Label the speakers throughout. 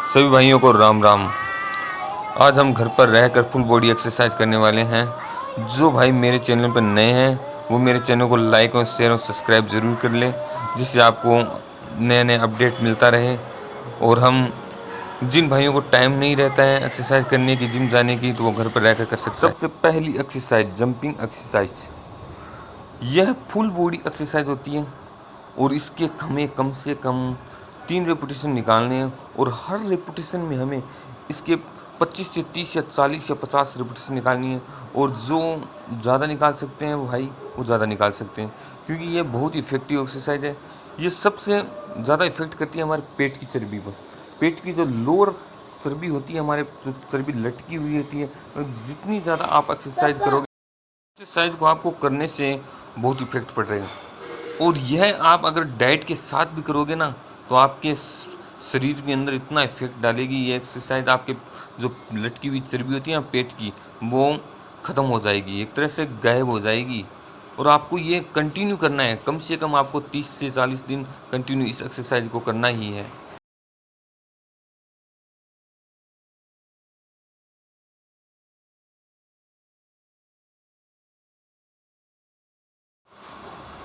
Speaker 1: सभी भाइयों को राम राम। आज हम घर पर रहकर फुल बॉडी एक्सरसाइज करने वाले हैं। जो भाई मेरे चैनल पर नए हैं वो मेरे चैनल को लाइक और शेयर और सब्सक्राइब ज़रूर कर लें, जिससे आपको नए नए अपडेट मिलता रहे। और हम जिन भाइयों को टाइम नहीं रहता है एक्सरसाइज करने की, जिम जाने की, तो वो घर पर रहकर कर सकते हैं। सबसे पहली एक्सरसाइज जंपिंग एक्सरसाइज। यह फुल बॉडी एक्सरसाइज होती है और इसके हमें कम से कम 3 रेपिटेशन निकालने हैं। और हर रेपिटेशन में हमें इसके 25 से 30 या 40 या 50 रेपिटेशन निकालनी है। और जो ज़्यादा निकाल सकते हैं वो भाई वो ज़्यादा निकाल सकते हैं, क्योंकि ये बहुत इफेक्टिव एक्सरसाइज है। ये सबसे ज़्यादा इफेक्ट करती है हमारे पेट की चर्बी पर। पेट की जो लोअर चर्बी होती है, हमारे जो चर्बी लटकी हुई होती है, तो जितनी ज़्यादा आप एक्सरसाइज करोगे, एक्सरसाइज को आपको करने से बहुत इफेक्ट पड़ रहे हैं। और यह आप अगर डाइट के साथ भी करोगे ना, तो आपके शरीर के अंदर इतना इफेक्ट डालेगी ये एक्सरसाइज, आपके जो लटकी हुई चर्बी होती है ना पेट की, वो ख़त्म हो जाएगी, एक तरह से गायब हो जाएगी। और आपको ये कंटिन्यू करना है, कम से कम आपको 30 से 40 दिन कंटिन्यू इस एक्सरसाइज को करना ही है।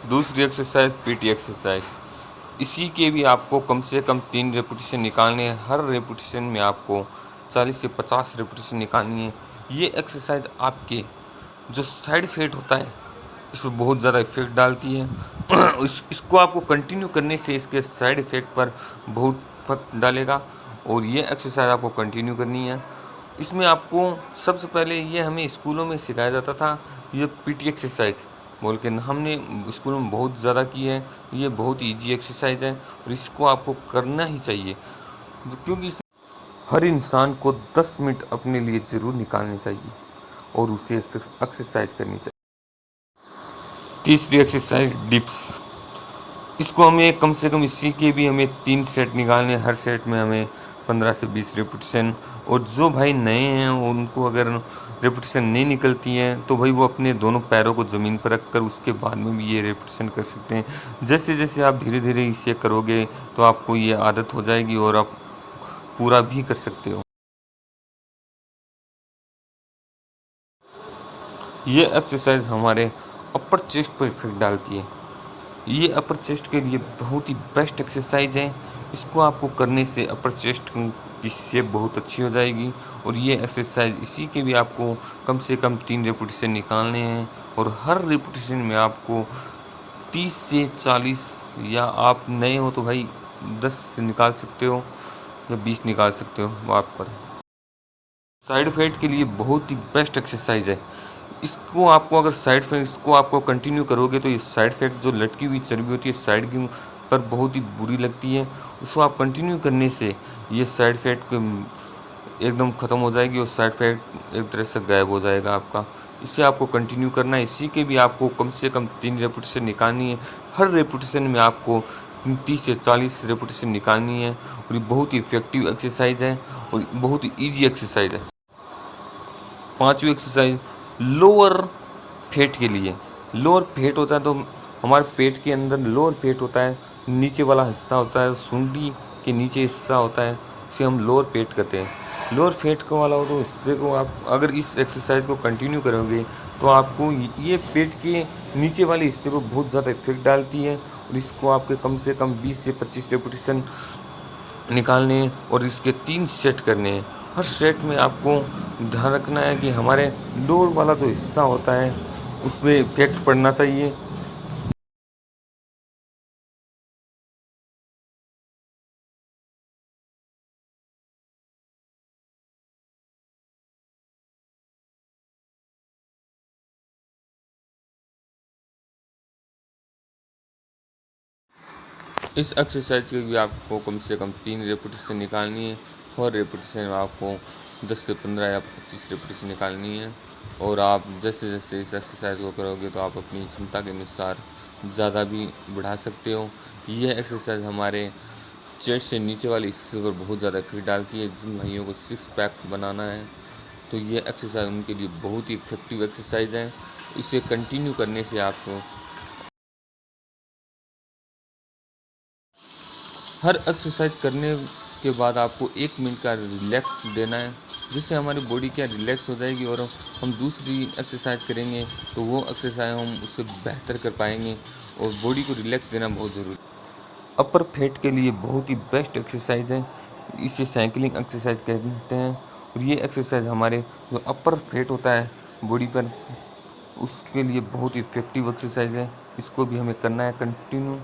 Speaker 1: दूसरी एक्सरसाइज पीटी एक्सरसाइज। इसी के भी आपको कम से कम 3 रेपिटेशन निकालने हैं। हर रेपिटेशन में आपको 40 से 50 रेपिटेशन निकालनी है। ये एक्सरसाइज आपके जो साइड इफेक्ट होता है इसमें बहुत ज़्यादा इफेक्ट डालती है। इसको आपको कंटिन्यू करने से इसके साइड इफ़ेक्ट पर बहुत फर्क डालेगा। और ये एक्सरसाइज आपको कंटिन्यू करनी है। इसमें आपको सबसे पहले ये हमें स्कूलों में सिखाया जाता था, ये पीटी एक्सरसाइज बोल के हमने स्कूल में बहुत ज़्यादा की है। ये बहुत ईजी एक्सरसाइज है और इसको आपको करना ही चाहिए, क्योंकि हर इंसान को 10 मिनट अपने लिए ज़रूर निकालने चाहिए और उसे एक्सरसाइज करनी चाहिए। तीसरी एक्सरसाइज डिप्स। इसको हमें कम से कम इसी के भी हमें 3 सेट निकालने, हर सेट में हमें 15 से 20 रेपिटेशन। और जो भाई नए हैं उनको अगर रेपिटेशन नहीं निकलती है तो भाई वो अपने दोनों पैरों को ज़मीन पर रख कर उसके बाद में भी ये रेपिटेशन कर सकते हैं। जैसे जैसे आप धीरे धीरे इसे करोगे तो आपको ये आदत हो जाएगी और आप पूरा भी कर सकते हो। ये एक्सरसाइज हमारे अपर चेस्ट पर इफेक्ट डालती है। ये अपर चेस्ट के लिए बहुत ही बेस्ट एक्सरसाइज है। इसको आपको करने से अपर चेस्ट की शेप बहुत अच्छी हो जाएगी। और ये एक्सरसाइज इसी के भी आपको कम से कम 3 रेपिटेशन निकालने हैं। और हर रेपिटेशन में आपको 30 से 40, या आप नए हो तो भाई 10 से निकाल सकते हो या 20 निकाल सकते हो, वो आप पर। साइड इफेक्ट के लिए बहुत ही बेस्ट एक्सरसाइज है। इसको आपको अगर साइड इफेक्ट इसको आपको कंटिन्यू करोगे तो ये साइड इफेक्ट जो लटकी हुई चर्बी होती है साइड की पर बहुत ही बुरी लगती है, उसको आप कंटिन्यू करने से ये साइड इफेक्ट एकदम ख़त्म हो जाएगी और साइड इफेक्ट एक तरह से गायब हो जाएगा आपका। इसे आपको कंटिन्यू करना है। इसी के भी आपको कम से कम 3 रेपिटेशन निकालनी है। हर रेपिटेशन में आपको 30 से 40 रेपिटेशन निकालनी है। और ये बहुत ही इफेक्टिव एक्सरसाइज है और बहुत ही ईजी एक्सरसाइज है। पांचवी एक्सरसाइज लोअर पेट के लिए। लोअर पेट होता है तो हमारे पेट के अंदर लोअर पेट होता है, नीचे वाला हिस्सा होता है, सूंडी के नीचे हिस्सा होता है, इसे हम लोअर पेट कहते हैं। लोअर पेट को वाला हो तो हिस्से को आप अगर इस एक्सरसाइज को कंटिन्यू करोगे तो आपको ये पेट के नीचे वाले हिस्से को बहुत ज़्यादा इफेक्ट डालती है। और इसको आपके कम से कम 20 से 25 रेपिटेशन निकालने हैं और इसके 3 सेट करने हैं। हर सेट में आपको ध्यान रखना है कि हमारे लोअर वाला जो हिस्सा होता है उस पर इफेक्ट पड़ना चाहिए। इस एक्सरसाइज के भी आपको कम से कम 3 रेपिटेशन निकालनी है। हर रेपिटेशन में आपको 10 से 15 या 25 रेपिटेशन निकालनी है। और आप जैसे जैसे इस एक्सरसाइज को करोगे तो आप अपनी क्षमता के अनुसार ज़्यादा भी बढ़ा सकते हो। यह एक्सरसाइज हमारे चेस्ट से नीचे वाले हिस्से पर बहुत ज़्यादा इफेक्ट डालती है। जिन भाइयों को 6 पैक बनाना है तो ये एक्सरसाइज उनके लिए बहुत ही इफेक्टिव एक्सरसाइज है। इसे कंटिन्यू करने से आपको हर एक्सरसाइज करने उसके बाद आपको 1 मिनट का रिलैक्स देना है, जिससे हमारी बॉडी क्या रिलैक्स हो जाएगी और हम दूसरी एक्सरसाइज करेंगे तो वो एक्सरसाइज हम उससे बेहतर कर पाएंगे। और बॉडी को रिलैक्स देना बहुत ज़रूरी है। अपर फैट के लिए बहुत ही बेस्ट एक्सरसाइज है, इसे साइकिलिंग एक्सरसाइज कहते हैं। और ये एक्सरसाइज हमारे जो अपर फैट होता है बॉडी पर, उसके लिए बहुत ही इफेक्टिव एक्सरसाइज है। इसको भी हमें करना है कंटिन्यू।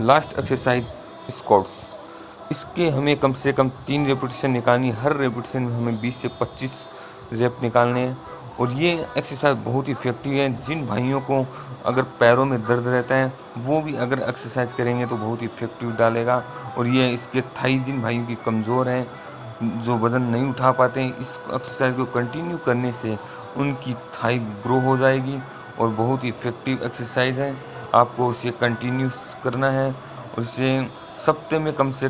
Speaker 1: Last exercise squats. इसके हमें कम से कम 3 रेपिटेशन निकालनी है। हर रेपिटेशन में हमें 20 से 25 रेप निकालने हैं। और ये एक्सरसाइज बहुत ही इफेक्टिव है। जिन भाइयों को अगर पैरों में दर्द रहता है वो भी अगर एक्सरसाइज करेंगे तो बहुत ही इफेक्टिव डालेगा। और ये इसके थाई, जिन भाइयों की कमज़ोर हैं, जो वज़न नहीं उठा पाते हैं, इस एक्सरसाइज को कंटिन्यू करने से उनकी थाई ग्रो हो जाएगी। और बहुत ही इफेक्टिव एक्सरसाइज है, आपको इसे कंटिन्यू करना है। और इसे सप्ताह में कम से